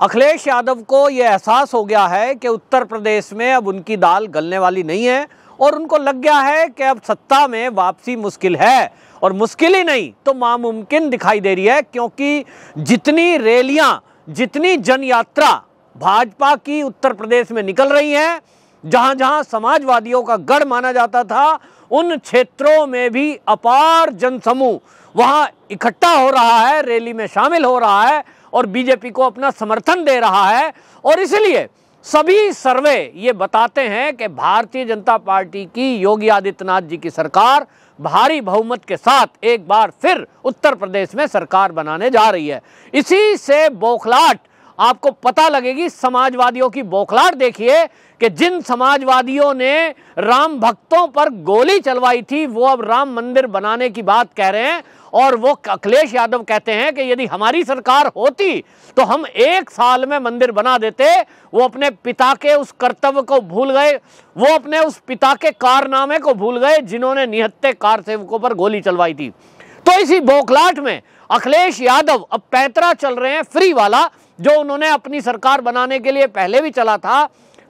अखिलेश यादव को यह एहसास हो गया है कि उत्तर प्रदेश में अब उनकी दाल गलने वाली नहीं है और उनको लग गया है कि अब सत्ता में वापसी मुश्किल है, और मुश्किल ही नहीं तो नामुमकिन दिखाई दे रही है, क्योंकि जितनी रैलियां, जितनी जन यात्रा भाजपा की उत्तर प्रदेश में निकल रही है, जहां जहां समाजवादियों का गढ़ माना जाता था, उन क्षेत्रों में भी अपार जनसमूह वहां इकट्ठा हो रहा है, रैली में शामिल हो रहा है और बीजेपी को अपना समर्थन दे रहा है। और इसलिए सभी सर्वे ये बताते हैं कि भारतीय जनता पार्टी की, योगी आदित्यनाथ जी की सरकार भारी बहुमत के साथ एक बार फिर उत्तर प्रदेश में सरकार बनाने जा रही है। इसी से बौखलाहट आपको पता लगेगी, समाजवादियों की बौखलाहट देखिए कि जिन समाजवादियों ने राम भक्तों पर गोली चलवाई थी वो अब राम मंदिर बनाने की बात कह रहे हैं। और वो अखिलेश यादव कहते हैं कि यदि हमारी सरकार होती तो हम 1 साल में मंदिर बना देते। वो अपने पिता के उस कर्तव्य को भूल गए, वो अपने उस पिता के कारनामे को भूल गए जिन्होंने निहत्थे कार सेवकों पर गोली चलवाई थी। तो इसी बौखलाहट में अखिलेश यादव अब पैंतरा चल रहे हैं फ्री वाला, जो उन्होंने अपनी सरकार बनाने के लिए पहले भी चला था।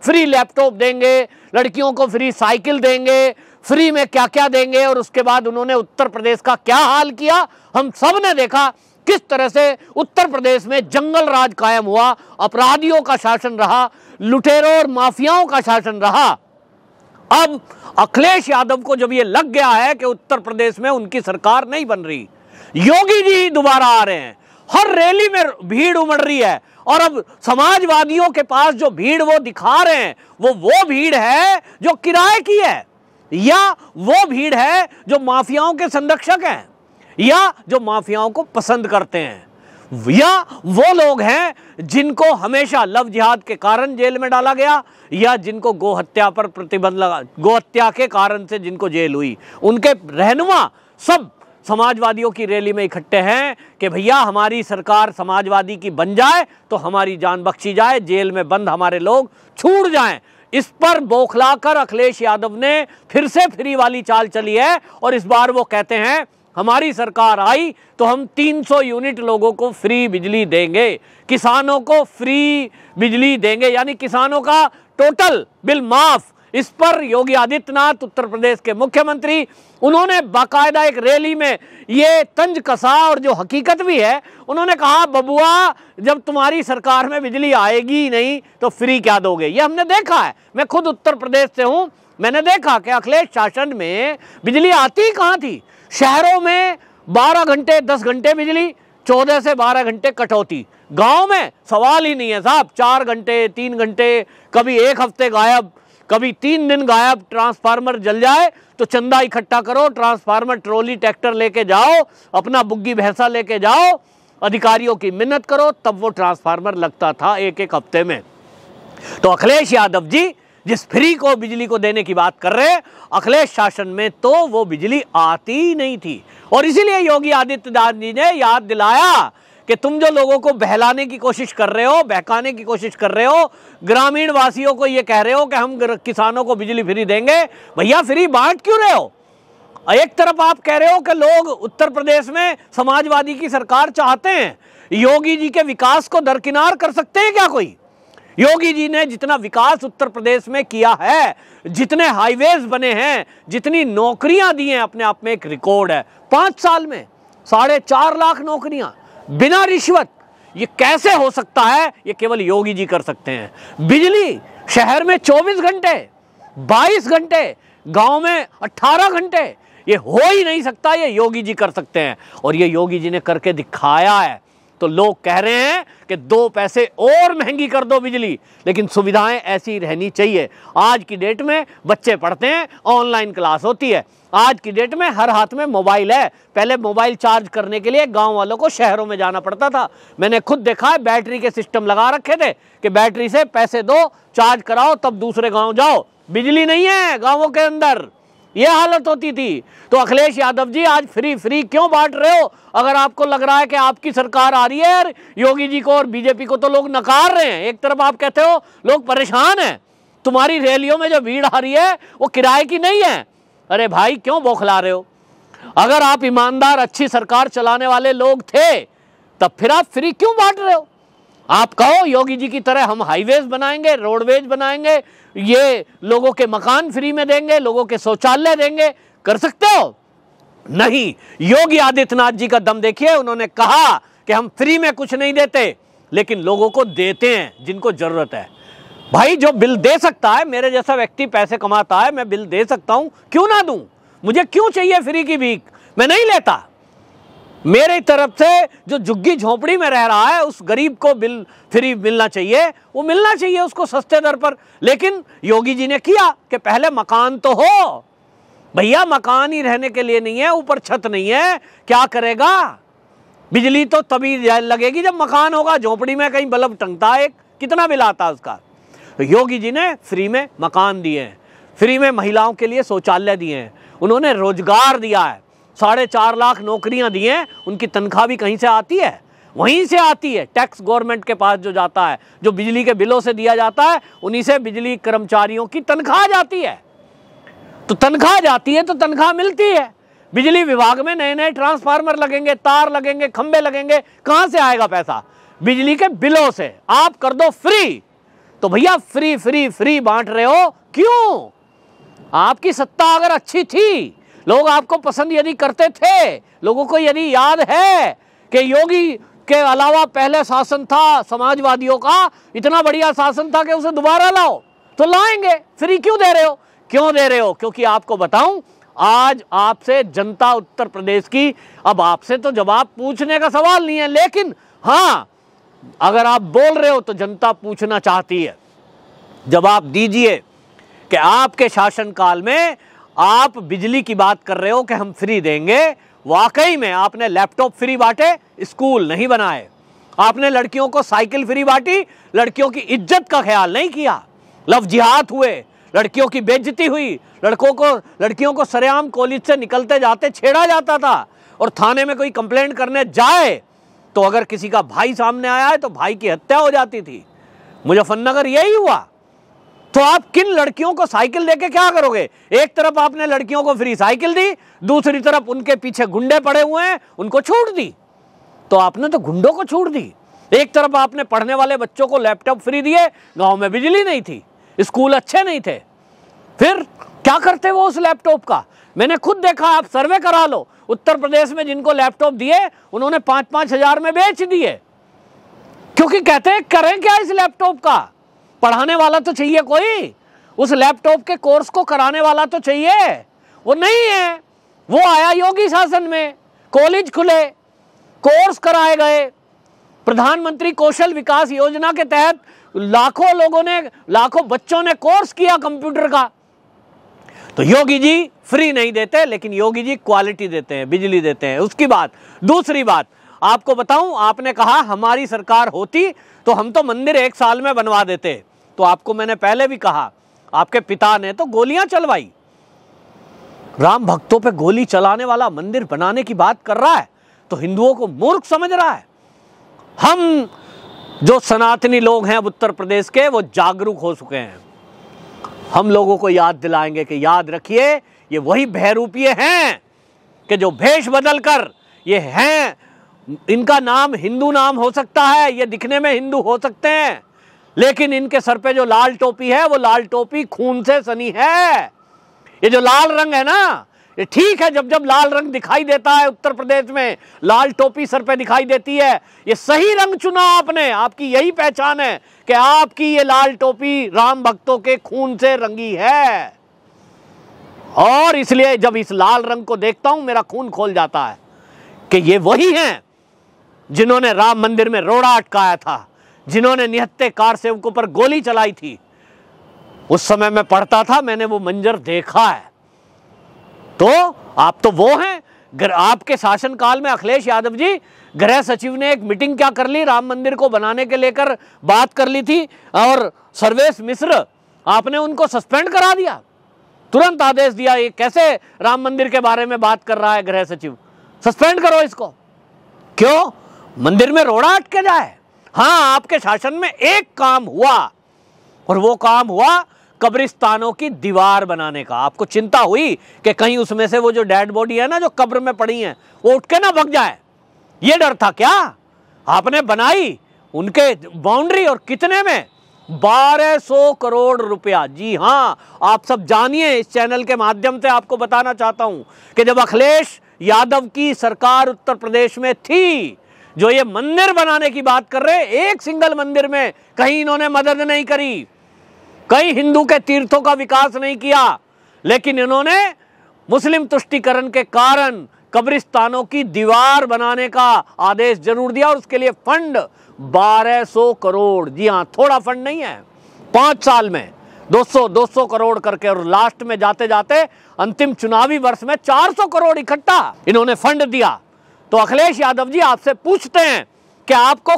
फ्री लैपटॉप देंगे, लड़कियों को फ्री साइकिल देंगे, फ्री में क्या क्या देंगे, और उसके बाद उन्होंने उत्तर प्रदेश का क्या हाल किया हम सब ने देखा। किस तरह से उत्तर प्रदेश में जंगल राज कायम हुआ, अपराधियों का शासन रहा, लुटेरों और माफियाओं का शासन रहा। अब अखिलेश यादव को जब ये लग गया है कि उत्तर प्रदेश में उनकी सरकार नहीं बन रही, योगी जी दोबारा आ रहे हैं, हर रैली में भीड़ उमड़ रही है, और अब समाजवादियों के पास जो भीड़ वो दिखा रहे हैं वो भीड़ है जो किराए की है, या वो भीड़ है जो माफियाओं के संरक्षक हैं, या जो माफियाओं को पसंद करते हैं, या वो लोग हैं जिनको हमेशा लव जिहाद के कारण जेल में डाला गया, या जिनको गोहत्या पर प्रतिबंध लगा, गोहत्या के कारण से जिनको जेल हुई। उनके रहनुमा सब समाजवादियों की रैली में इकट्ठे हैं कि भैया हमारी सरकार समाजवादी की बन जाए तो हमारी जान बख्शी जाए, जेल में बंद हमारे लोग छूट जाएं। इस पर बौखलाकर अखिलेश यादव ने फिर से फ्री वाली चाल चली है, और इस बार वो कहते हैं हमारी सरकार आई तो हम 300 यूनिट लोगों को फ्री बिजली देंगे, किसानों को फ्री बिजली देंगे, यानी किसानों का टोटल बिल माफ। इस पर योगी आदित्यनाथ उत्तर प्रदेश के मुख्यमंत्री, उन्होंने बाकायदा एक रैली में ये तंज कसा, और जो हकीकत भी है, उन्होंने कहा बबुआ जब तुम्हारी सरकार में बिजली आएगी नहीं तो फ्री क्या दोगे। ये हमने देखा है, मैं खुद उत्तर प्रदेश से हूं, मैंने देखा कि अखिलेश शासन में बिजली आती कहाँ थी। शहरों में 12 घंटे 10 घंटे बिजली, 14 से 12 घंटे कटौती। गांव में सवाल ही नहीं है साहब, 4 घंटे 3 घंटे, कभी 1 हफ्ते गायब, कभी 3 दिन गायब। ट्रांसफार्मर जल जाए तो चंदा इकट्ठा करो, ट्रांसफार्मर ट्रॉली ट्रैक्टर लेके जाओ, अपना बुग्गी भैंसा लेके जाओ, अधिकारियों की मिन्नत करो, तब वो ट्रांसफार्मर लगता था 1-1 हफ्ते में। तो अखिलेश यादव जी जिस फ्री को बिजली को देने की बात कर रहे हैं, अखिलेश शासन में तो वो बिजली आती ही नहीं थी। और इसीलिए योगी आदित्यनाथ जी ने याद दिलाया कि तुम जो लोगों को बहलाने की कोशिश कर रहे हो, बहकाने की कोशिश कर रहे हो, ग्रामीण वासियों को ये कह रहे हो कि हम किसानों को बिजली फ्री देंगे, भैया फ्री बांट क्यों रहे हो। एक तरफ आप कह रहे हो कि लोग उत्तर प्रदेश में समाजवादी की सरकार चाहते हैं, योगी जी के विकास को दरकिनार कर सकते हैं क्या कोई। योगी जी ने जितना विकास उत्तर प्रदेश में किया है, जितने हाईवेज बने हैं, जितनी नौकरियां दी हैं, अपने आप में एक रिकॉर्ड है। 5 साल में 4.5 लाख नौकरियां बिना रिश्वत, ये कैसे हो सकता है, ये केवल योगी जी कर सकते हैं। बिजली शहर में 24 घंटे, 22 घंटे, गांव में 18 घंटे, ये हो ही नहीं सकता, ये योगी जी कर सकते हैं, और ये योगी जी ने करके दिखाया है। तो लोग कह रहे हैं कि 2 पैसे और महंगी कर दो बिजली, लेकिन सुविधाएं ऐसी रहनी चाहिए। आज की डेट में बच्चे पढ़ते हैं, ऑनलाइन क्लास होती है, आज की डेट में हर हाथ में मोबाइल है। पहले मोबाइल चार्ज करने के लिए गांव वालों को शहरों में जाना पड़ता था। मैंने खुद देखा है, बैटरी के सिस्टम लगा रखे थे कि बैटरी से पैसे दो, चार्ज कराओ, तब दूसरे गांव जाओ। बिजली नहीं है गांवों के अंदर, ये हालत होती थी। तो अखिलेश यादव जी आज फ्री क्यों बांट रहे हो? अगर आपको लग रहा है कि आपकी सरकार आ रही है यार, योगी जी को और बीजेपी को तो लोग नकार रहे हैं। एक तरफ आप कहते हो लोग परेशान हैं, तुम्हारी रैलियों में जो भीड़ आ रही है वो किराए की नहीं है। अरे भाई क्यों बौखला रहे हो? अगर आप ईमानदार अच्छी सरकार चलाने वाले लोग थे तब फिर आप फ्री क्यों बांट रहे हो? आप कहो योगी जी की तरह हम हाईवेज बनाएंगे, रोडवेज बनाएंगे, ये लोगों के मकान फ्री में देंगे, लोगों के शौचालय देंगे, कर सकते हो? नहीं। योगी आदित्यनाथ जी का दम देखिए, उन्होंने कहा कि हम फ्री में कुछ नहीं देते, लेकिन लोगों को देते हैं जिनको जरूरत है। भाई जो बिल दे सकता है, मेरे जैसा व्यक्ति पैसे कमाता है, मैं बिल दे सकता हूं, क्यों ना दूं? मुझे क्यों चाहिए फ्री की भीख? मैं नहीं लेता। मेरे तरफ से जो झुग्गी झोपड़ी में रह रहा है उस गरीब को बिल फ्री मिलना चाहिए, वो मिलना चाहिए उसको सस्ते दर पर। लेकिन योगी जी ने किया कि पहले मकान तो हो। भैया मकान ही रहने के लिए नहीं है, ऊपर छत नहीं है, क्या करेगा? बिजली तो तभी लगेगी जब मकान होगा। झोपड़ी में कहीं बल्ब टंगता है, कितना बिल आता है उसका? तो योगी जी ने फ्री में मकान दिए हैं, फ्री में महिलाओं के लिए शौचालय दिए हैं, उन्होंने रोजगार दिया है, 4.5 लाख नौकरियां दी हैं। उनकी तनख्वाह भी कहीं से आती है, वहीं से आती है, टैक्स गवर्नमेंट के पास जो जाता है, जो बिजली के बिलों से दिया जाता है, उन्हीं से बिजली कर्मचारियों की तनख्वाह जाती है। तो तनख्वाह जाती है तो तनख्वाह मिलती है। बिजली विभाग में नए नए ट्रांसफार्मर लगेंगे, तार लगेंगे, खंबे लगेंगे, कहां से आएगा पैसा? बिजली के बिलों से। आप कर दो फ्री, तो भैया फ्री फ्री फ्री बांट रहे हो क्यों? आपकी सत्ता अगर अच्छी थी, लोग आपको पसंद यदि करते थे, लोगों को यदि याद है कि योगी के अलावा पहले शासन था समाजवादियों का, इतना बढ़िया शासन था कि उसे दोबारा लाओ, तो लाएंगे। फ्री क्यों दे रहे हो? क्यों दे रहे हो? क्योंकि आपको बताऊं, आज आपसे जनता उत्तर प्रदेश की, अब आपसे तो जवाब पूछने का सवाल नहीं है, लेकिन हाँ, अगर आप बोल रहे हो तो जनता पूछना चाहती है। जवाब दीजिए कि आपके शासनकाल में आप बिजली की बात कर रहे हो कि हम फ्री देंगे, वाकई में आपने लैपटॉप फ्री बांटे, स्कूल नहीं बनाए। आपने लड़कियों को साइकिल फ्री बांटी, लड़कियों की इज्जत का ख्याल नहीं किया। लव जिहाद हुए, लड़कियों की बेइज्जती हुई, लड़कियों को सरेआम कॉलेज से निकलते जाते छेड़ा जाता था, और थाने में कोई कंप्लेंट करने जाए तो अगर किसी का भाई सामने आया है तो भाई की हत्या हो जाती थी। मुजफ्फरनगर यही हुआ। तो आप किन लड़कियों को साइकिल देके क्या करोगे? एक तरफ आपने लड़कियों को फ्री साइकिल दी, दूसरी तरफ उनके पीछे गुंडे पड़े हुए हैं, उनको छूट दी। तो आपने तो गुंडों को छूट दी। एक तरफ आपने पढ़ने वाले बच्चों को लैपटॉप फ्री दिए, गांव में बिजली नहीं थी, स्कूल अच्छे नहीं थे, फिर क्या करते वो उस लैपटॉप का? मैंने खुद देखा, आप सर्वे करा लो, उत्तर प्रदेश में जिनको लैपटॉप दिए उन्होंने 5-5 हजार में बेच दिए, क्योंकि कहते हैं करें क्या इस लैपटॉप का? पढ़ाने वाला तो चाहिए कोई, उस लैपटॉप के कोर्स को कराने वाला तो चाहिए, वो नहीं है। वो आया योगी शासन में, कॉलेज खुले, कोर्स कराए गए, प्रधानमंत्री कौशल विकास योजना के तहत लाखों बच्चों ने कोर्स किया कंप्यूटर का। तो योगी जी फ्री नहीं देते, लेकिन योगी जी क्वालिटी देते हैं, बिजली देते हैं, उसकी बात। दूसरी बात आपको बताऊं, आपने कहा हमारी सरकार होती तो हम तो मंदिर 1 साल में बनवा देते। तो आपको मैंने पहले भी कहा, आपके पिता ने तो गोलियां चलवाई, राम भक्तों पे गोली चलाने वाला मंदिर बनाने की बात कर रहा है, तो हिंदुओं को मूर्ख समझ रहा है। हम जो सनातनी लोग हैं उत्तर प्रदेश के, वो जागरूक हो चुके हैं। हम लोगों को याद दिलाएंगे कि याद रखिए, ये वही बहरूपिये हैं कि जो भेष बदलकर ये हैं, इनका नाम हिंदू नाम हो सकता है, ये दिखने में हिंदू हो सकते हैं, लेकिन इनके सर पे जो लाल टोपी है वो लाल टोपी खून से सनी है। ये जो लाल रंग है ना, ये ठीक है, जब जब लाल रंग दिखाई देता है उत्तर प्रदेश में, लाल टोपी सर पे दिखाई देती है, ये सही रंग चुना आपने, आपकी यही पहचान है कि आपकी ये लाल टोपी राम भक्तों के खून से रंगी है। और इसलिए जब इस लाल रंग को देखता हूं मेरा खून खोल जाता है कि ये वही हैं जिन्होंने राम मंदिर में रोड़ा अटकाया था, जिन्होंने निहत्थे कार सेवकों पर गोली चलाई थी। उस समय मैं पढ़ता था, मैंने वो मंजर देखा है। तो आप तो वो हैं। आपके शासनकाल में अखिलेश यादव जी, गृह सचिव ने एक मीटिंग क्या कर ली, राम मंदिर को बनाने के लेकर बात कर ली थी, और सर्वेश मिश्र आपने उनको सस्पेंड करा दिया, तुरंत आदेश दिया। ये कैसे राम मंदिर के बारे में बात कर रहा है गृह सचिव, सस्पेंड करो इसको। क्यों? मंदिर में रोड़ा अटके जाए। हाँ, आपके शासन में एक काम हुआ, और वो काम हुआ कब्रिस्तानों की दीवार बनाने का। आपको चिंता हुई कि कहीं उसमें से वो जो डेड बॉडी है ना, जो कब्र में पड़ी है, वो उठ के ना भग जाए, ये डर था क्या? आपने बनाई, उनके बाउंड्री, और कितने में? 1200 करोड़ रुपया। जी हां, आप सब जानिए, इस चैनल के माध्यम से आपको बताना चाहता हूं कि जब अखिलेश यादव की सरकार उत्तर प्रदेश में थी, जो ये मंदिर बनाने की बात कर रहे, एक सिंगल मंदिर में कहीं इन्होंने मदद नहीं करी, कई हिंदू के तीर्थों का विकास नहीं किया, लेकिन इन्होंने मुस्लिम तुष्टीकरण के कारण कब्रिस्तानों की दीवार बनाने का आदेश जरूर दिया, और उसके लिए फंड 1200 करोड़। जी हां, थोड़ा फंड नहीं है। 5 साल में 200 करोड़ करके, और लास्ट में जाते जाते अंतिम चुनावी वर्ष में 400 करोड़ इकट्ठा इन्होंने फंड दिया। तो अखिलेश यादव जी, आपसे पूछते हैं कि आपको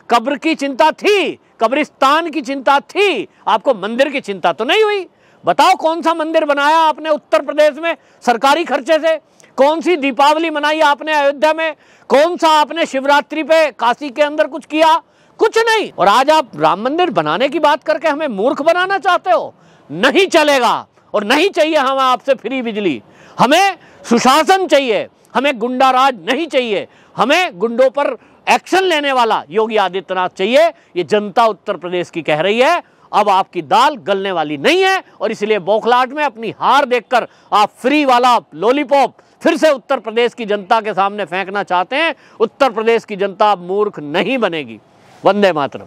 कब्र की चिंता थी, कब्रिस्तान की चिंता थी, आपको मंदिर की चिंता तो नहीं हुई? बताओ, कौन सा मंदिर बनाया आपने उत्तर प्रदेश में सरकारी खर्चे से? कौन सी दीपावली मनाई आपने अयोध्या में? कौन सा आपने शिवरात्रि पे काशी के अंदर कुछ किया? कुछ नहीं। और आज आप राम मंदिर बनाने की बात करके हमें मूर्ख बनाना चाहते हो? नहीं चलेगा, और नहीं चाहिए हमें आपसे फ्री बिजली। हमें सुशासन चाहिए, हमें गुंडा राज नहीं चाहिए, हमें गुंडों पर एक्शन लेने वाला योगी आदित्यनाथ चाहिए। ये जनता उत्तर प्रदेश की कह रही है। अब आपकी दाल गलने वाली नहीं है, और इसलिए बौखलाहट में अपनी हार देखकर आप फ्री वाला लॉलीपॉप फिर से उत्तर प्रदेश की जनता के सामने फेंकना चाहते हैं। उत्तर प्रदेश की जनता अब मूर्ख नहीं बनेगी। वंदे मातरम।